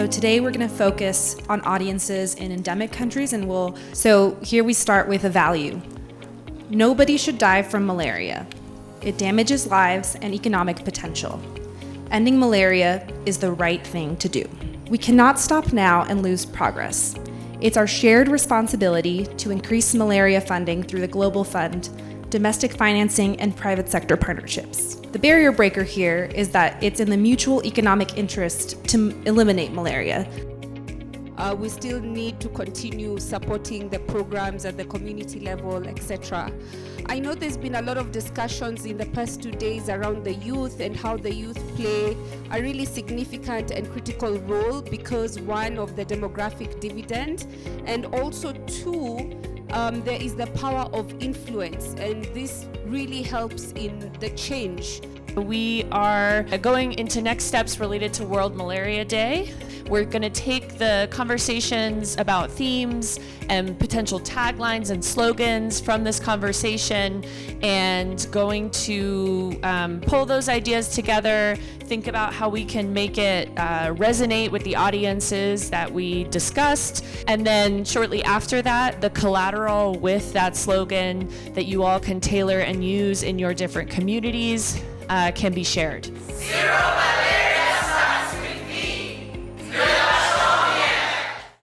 So today we're going to focus on audiences in endemic countries, and so here we start with a value. Nobody should die from malaria. It damages lives and economic potential. Ending malaria is the right thing to do. We cannot stop now and lose progress. It's our shared responsibility to increase malaria funding through the Global Fund, domestic financing, and private sector partnerships. The barrier breaker here is that it's in the mutual economic interest to eliminate malaria. We still need to continue supporting the programs at the community level, etc. I know there's been a lot of discussions in the past 2 days around the youth and how the youth play a really significant and critical role because one of the demographic dividend, and also two, there is the power of influence, and this really helps in the change. We are going into next steps related to World Malaria Day. We're going to take the conversations about themes and potential taglines and slogans from this conversation and going to pull those ideas together, think about how we can make it resonate with the audiences that we discussed, and then shortly after that, the collateral with that slogan that you all can tailor and use in your different communities can be shared. Zero